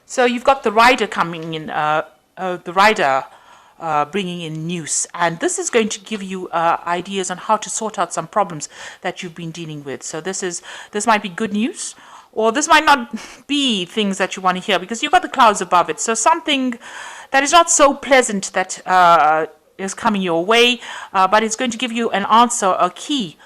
So you've got the rider coming in, the rider bringing in news, and this is going to give you ideas on how to sort out some problems that you've been dealing with. So this might be good news, or this might not be things that you want to hear, because you've got the clouds above it. So something that is not so pleasant that is coming your way, but it's going to give you an answer, a key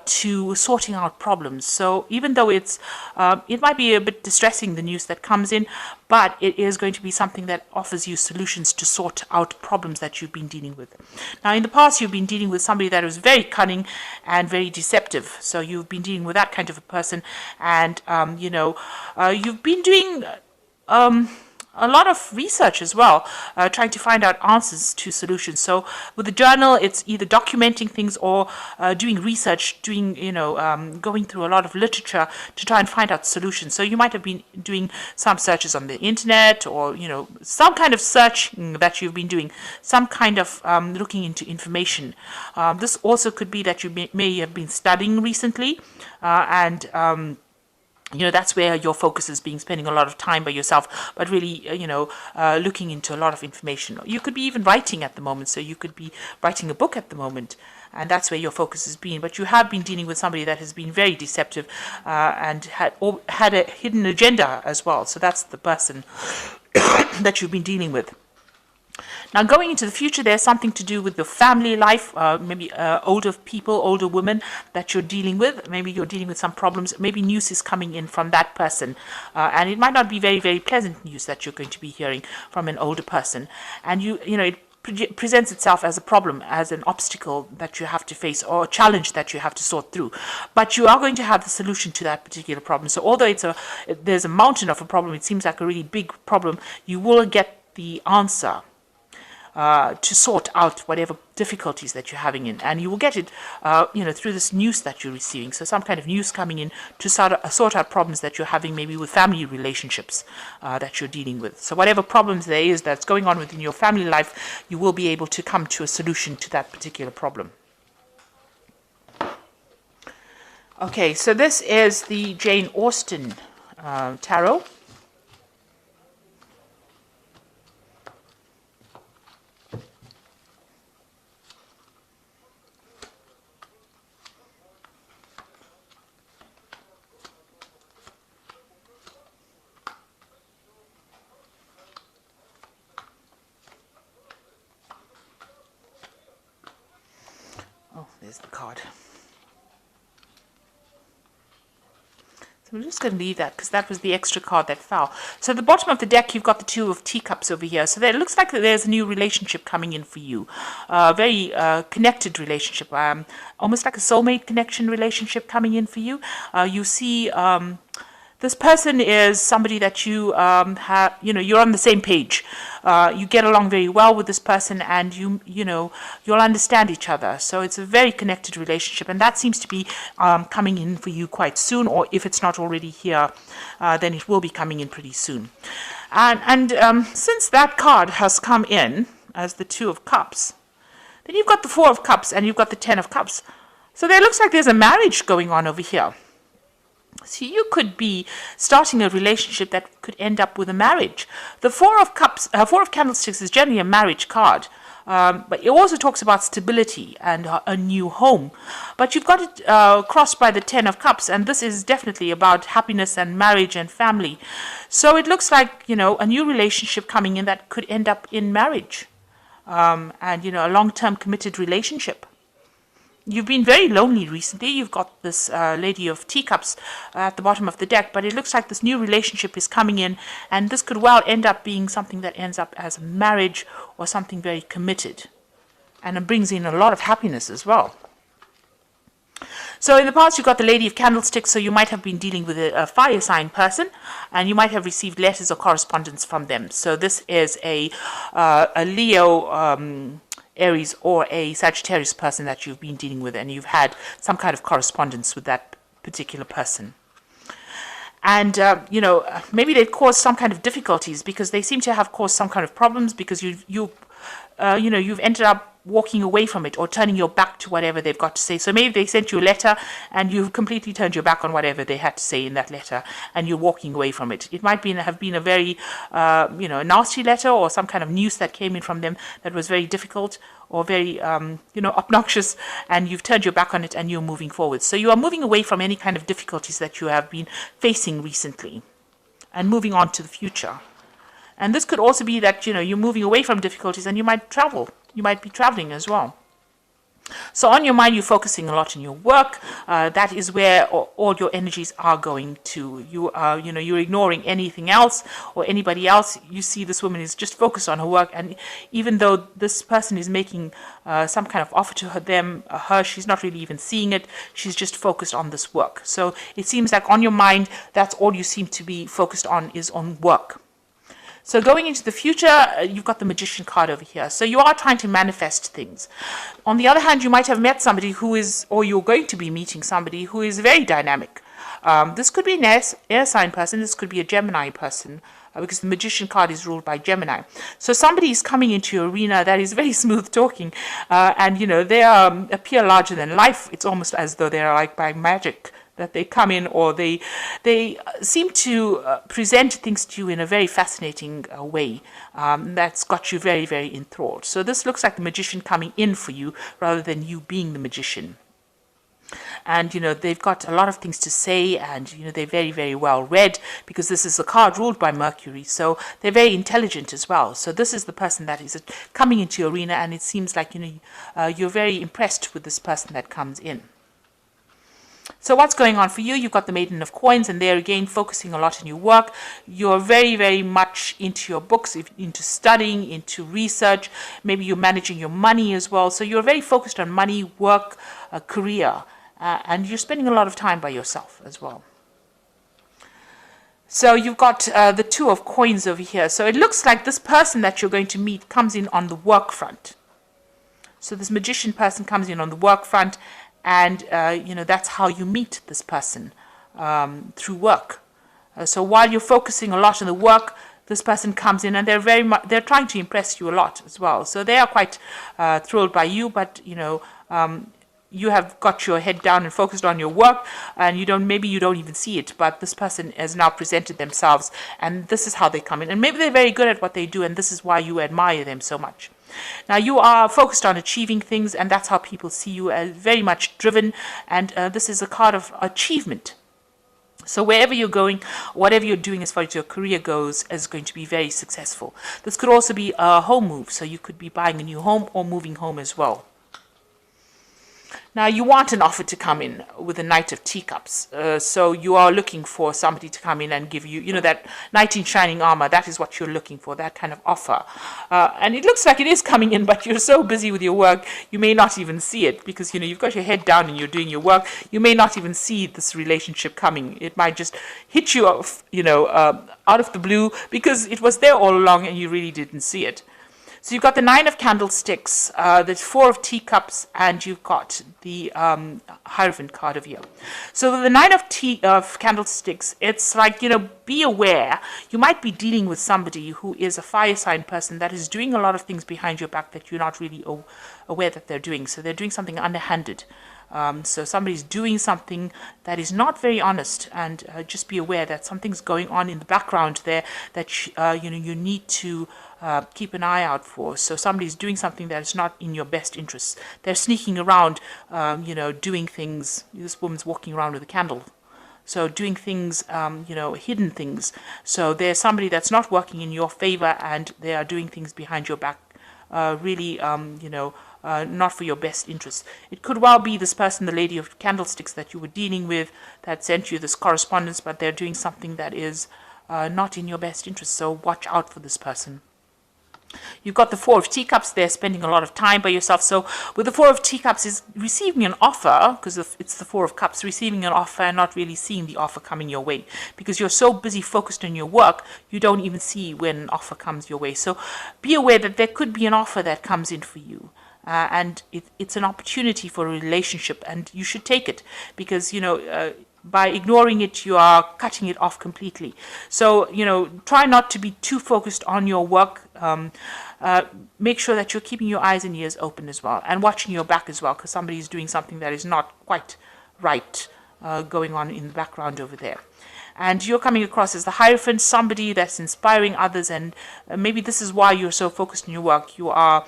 to sorting out problems. So even though it might be a bit distressing, the news that comes in, but it is going to be something that offers you solutions to sort out problems that you've been dealing with. Now, in the past, you've been dealing with somebody that was very cunning and very deceptive. So you've been dealing with that kind of a person, and you've been doing a lot of research as well, trying to find out answers to solutions. So with the journal, it's either documenting things or doing research, going through a lot of literature to try and find out solutions. So you might have been doing some searches on the internet, or some kind of searching that you've been doing, some kind of looking into information. This also could be that you may have been studying recently, and that's where your focus is being, spending a lot of time by yourself, but really, looking into a lot of information. You could be even writing at the moment, so you could be writing a book at the moment, and that's where your focus has been. But you have been dealing with somebody that has been very deceptive and had a hidden agenda as well. So that's the person that you've been dealing with. Now, going into the future, there's something to do with the family life, maybe older people, older women that you're dealing with. Maybe you're dealing with some problems. Maybe news is coming in from that person. And it might not be very, very pleasant news that you're going to be hearing from an older person. And it presents itself as a problem, as an obstacle that you have to face, or a challenge that you have to sort through. But you are going to have the solution to that particular problem. So although there's a mountain of a problem, it seems like a really big problem, you will get the answer to sort out whatever difficulties that you're having in, and you will get it, through this news that you're receiving. So some kind of news coming in to sort out problems that you're having, maybe with family relationships that you're dealing with. So whatever problems there is that's going on within your family life, you will be able to come to a solution to that particular problem. Okay, so this is the Jane Austen tarot. Oh, there's the card. So I'm just going to leave that because that was the extra card that fell. So at the bottom of the deck, you've got the Two of Teacups over here. So it looks like there's a new relationship coming in for you. Very connected relationship. Almost like a soulmate connection relationship coming in for you. You see this person is somebody that you have, you're on the same page. You get along very well with this person, and you'll understand each other. So it's a very connected relationship, and that seems to be coming in for you quite soon, or if it's not already here, then it will be coming in pretty soon. And since that card has come in as the Two of Cups, then you've got the Four of Cups and you've got the Ten of Cups. So there looks like there's a marriage going on over here. So you could be starting a relationship that could end up with a marriage. The Four of Candlesticks is generally a marriage card, but it also talks about stability and a new home. But you've got it crossed by the Ten of Cups, and this is definitely about happiness and marriage and family. So it looks like, a new relationship coming in that could end up in marriage, and, a long-term committed relationship. You've been very lonely recently. You've got this Lady of Teacups at the bottom of the deck, but it looks like this new relationship is coming in, and this could well end up being something that ends up as a marriage or something very committed. And it brings in a lot of happiness as well. So in the past, you've got the Lady of Candlesticks, so you might have been dealing with a fire sign person, and you might have received letters or correspondence from them. So this is a Leo, Aries, or a Sagittarius person that you've been dealing with, and you've had some kind of correspondence with that particular person. And, maybe they've caused some kind of difficulties because they seem to have caused some kind of problems because you've ended up walking away from it or turning your back to whatever they've got to say. So maybe they sent you a letter and you've completely turned your back on whatever they had to say in that letter and you're walking away from it. It might have been a very, nasty letter or some kind of news that came in from them that was very difficult or very, obnoxious, and you've turned your back on it and you're moving forward. So you are moving away from any kind of difficulties that you have been facing recently and moving on to the future. And this could also be that, you're moving away from difficulties and you might travel. You might be traveling as well. So on your mind, you're focusing a lot on your work. That is where all your energies are going to. You're ignoring anything else or anybody else. You see this woman is just focused on her work. And even though this person is making some kind of offer to her, she's not really even seeing it. She's just focused on this work. So it seems like on your mind, that's all you seem to be focused on is on work. So going into the future, you've got the Magician card over here. So you are trying to manifest things. On the other hand, you might have met somebody or you're going to be meeting somebody who is very dynamic. This could be an air sign person. This could be a Gemini person, because the Magician card is ruled by Gemini. So somebody is coming into your arena that is very smooth talking, and they appear larger than life. It's almost as though they're like by magic that they come in, or they seem to present things to you in a very fascinating way that's got you very, very enthralled. So this looks like the magician coming in for you rather than you being the magician. And, they've got a lot of things to say, and, they're very, very well read, because this is a card ruled by Mercury. So they're very intelligent as well. So this is the person that is coming into your arena, and it seems like, you're very impressed with this person that comes in. So what's going on for you? You've got the Maiden of Coins, and they're again focusing a lot on your work. You're very, very much into your books, into studying, into research. Maybe you're managing your money as well. So you're very focused on money, work, career, and you're spending a lot of time by yourself as well. So you've got the Two of Coins over here. So it looks like this person that you're going to meet comes in on the work front. So this magician person comes in on the work front, and, that's how you meet this person, through work. So while you're focusing a lot on the work, this person comes in and they're trying to impress you a lot as well. So they are quite thrilled by you, but, you have got your head down and focused on your work, and maybe you don't even see it, but this person has now presented themselves, and this is how they come in. And maybe they're very good at what they do, and this is why you admire them so much. Now, you are focused on achieving things, and that's how people see you, as very much driven, and this is a card of achievement. So wherever you're going, whatever you're doing as far as your career goes, is going to be very successful. This could also be a home move, so you could be buying a new home or moving home as well. Now, you want an offer to come in with the Knight of Teacups. So you are looking for somebody to come in and give you, that knight in shining armor. That is what you're looking for, that kind of offer. And it looks like it is coming in, but you're so busy with your work, you may not even see it, because, you've got your head down and you're doing your work. You may not even see this relationship coming. It might just hit you off, out of the blue, because it was there all along and you really didn't see it. So you've got the Nine of Candlesticks, the Four of Teacups, and you've got the Hierophant card over here. So the Nine of Candlesticks, it's like, be aware. You might be dealing with somebody who is a fire sign person that is doing a lot of things behind your back that you're not really aware that they're doing. So they're doing something underhanded. So somebody's doing something that is not very honest, and just be aware that something's going on in the background there that you need to keep an eye out for. So somebody's doing something that is not in your best interests. They're sneaking around, doing things. This woman's walking around with a candle. So doing things, hidden things. So there's somebody that's not working in your favor, and they are doing things behind your back, really, not for your best interests. It could well be this person, the Lady of Candlesticks, that you were dealing with, that sent you this correspondence, but they're doing something that is not in your best interest. So watch out for this person. You've got the Four of Teacups. They're spending a lot of time by yourself. So with the Four of Teacups is receiving an offer, because it's the Four of Cups, receiving an offer and not really seeing the offer coming your way, because you're so busy focused on your work, you don't even see when an offer comes your way. So be aware that there could be an offer that comes in for you. And it's an opportunity for a relationship, and you should take it, because, by ignoring it, you are cutting it off completely. So, try not to be too focused on your work. Make sure that you're keeping your eyes and ears open as well, and watching your back as well, because somebody is doing something that is not quite right going on in the background over there. And you're coming across as the Hierophant, somebody that's inspiring others, and maybe this is why you're so focused on your work. You are,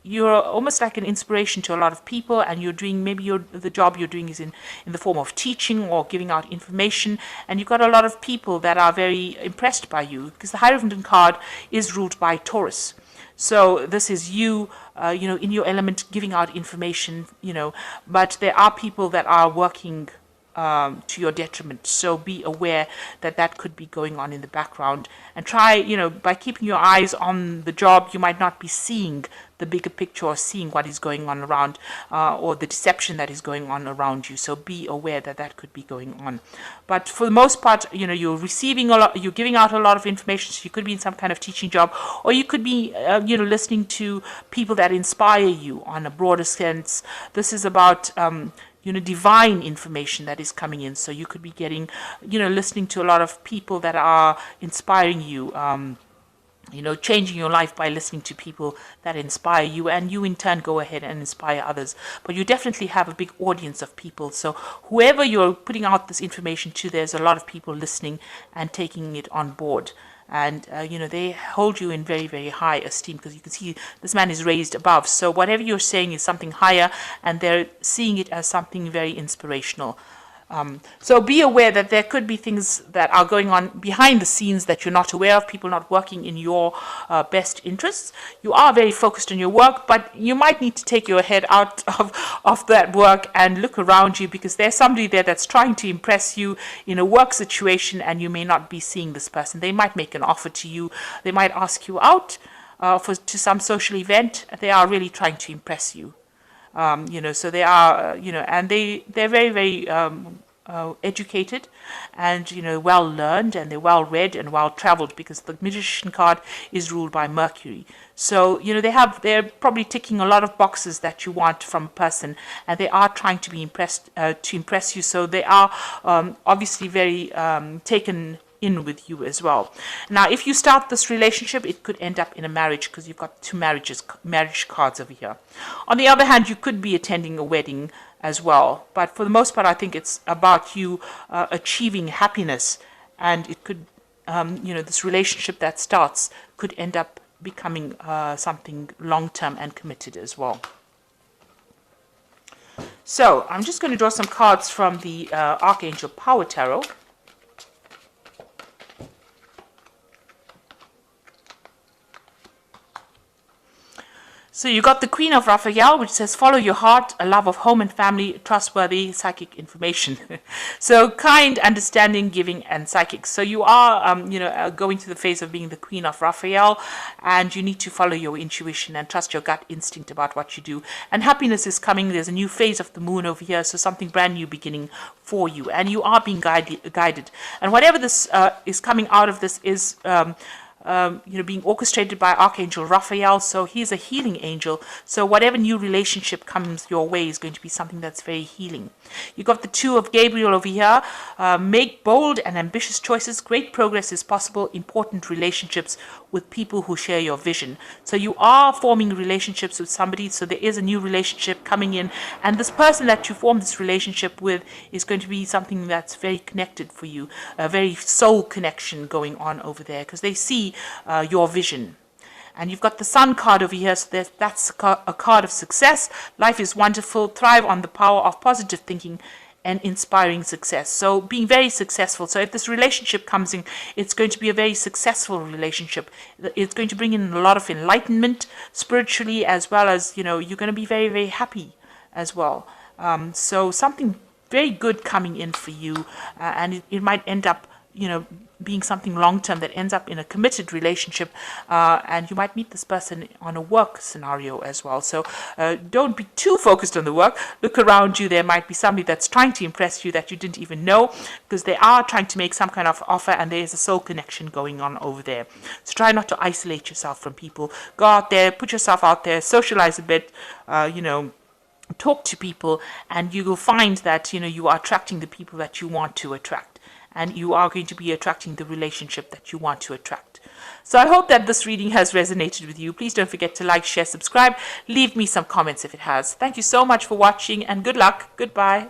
you're almost like an inspiration to a lot of people, and you're doing, maybe the job you're doing is in the form of teaching or giving out information, and you've got a lot of people that are very impressed by you, because the Hierophant card is ruled by Taurus. So this is you, in your element, giving out information, but there are people that are working to your detriment. So be aware that that could be going on in the background, and try, by keeping your eyes on the job, you might not be seeing the bigger picture or seeing what is going on around, or the deception that is going on around you. So be aware that that could be going on. But for the most part, you're receiving a lot, you're giving out a lot of information. So you could be in some kind of teaching job, or you could be, listening to people that inspire you on a broader sense. This is about, divine information that is coming in. So you could be getting, listening to a lot of people that are inspiring you, changing your life by listening to people that inspire you, and you in turn go ahead and inspire others. But you definitely have a big audience of people. So whoever you're putting out this information to, there's a lot of people listening and taking it on board. And, they hold you in very, very high esteem, because you can see this man is raised above. So whatever you're saying is something higher, and they're seeing it as something very inspirational. So be aware that there could be things that are going on behind the scenes that you're not aware of, people not working in your best interests. You are very focused on your work, but you might need to take your head out of that work and look around you, because there's somebody there that's trying to impress you in a work situation, and you may not be seeing this person. They might make an offer to you. They might ask you out to some social event. They are really trying to impress you. So they are, and they're very, very educated, and well learned, and they're well read and well traveled, because the Magician card is ruled by Mercury. So they're probably ticking a lot of boxes that you want from a person, and they are trying to be impressed to impress you. So they are obviously very taken in with you as well. Now, if you start this relationship, it could end up in a marriage, because you've got two marriage cards over here. On the other hand, you could be attending a wedding as well, but for the most part, I think it's about you achieving happiness, and it could, this relationship that starts could end up becoming something long-term and committed as well. So I'm just going to draw some cards from the Archangel Power Tarot. So you got the Queen of Raphael, which says, follow your heart, a love of home and family, trustworthy psychic information. So kind, understanding, giving, and psychic. So you are, going through the phase of being the Queen of Raphael, and you need to follow your intuition and trust your gut instinct about what you do. And happiness is coming. There's a new phase of the moon over here, so something brand new beginning for you. And you are being guided. And whatever this is coming out of this is being orchestrated by Archangel Raphael. So he's a healing angel. So whatever new relationship comes your way is going to be something that's very healing. You got the Two of Gabriel over here. Make bold and ambitious choices. Great progress is possible. Important relationships with people who share your vision. So you are forming relationships with somebody. So there is a new relationship coming in. And this person that you form this relationship with is going to be something that's very connected for you. A very soul connection going on over there, because they see your vision. And you've got the Sun card over here, so that's a card of success. Life is wonderful. Thrive on the power of positive thinking and inspiring success. So being very successful. So if this relationship comes in, it's going to be a very successful relationship. It's going to bring in a lot of enlightenment spiritually, as well as, you're going to be very, very happy as well. So something very good coming in for you, and it might end up, being something long-term that ends up in a committed relationship, and you might meet this person on a work scenario as well. So don't be too focused on the work. Look around you. There might be somebody that's trying to impress you that you didn't even know, because they are trying to make some kind of offer, and there is a soul connection going on over there. So try not to isolate yourself from people. Go out there, put yourself out there, socialize a bit, talk to people, and you will find that you are attracting the people that you want to attract, and you are going to be attracting the relationship that you want to attract. So I hope that this reading has resonated with you. Please don't forget to like, share, subscribe, leave me some comments if it has. Thank you so much for watching, and good luck. Goodbye.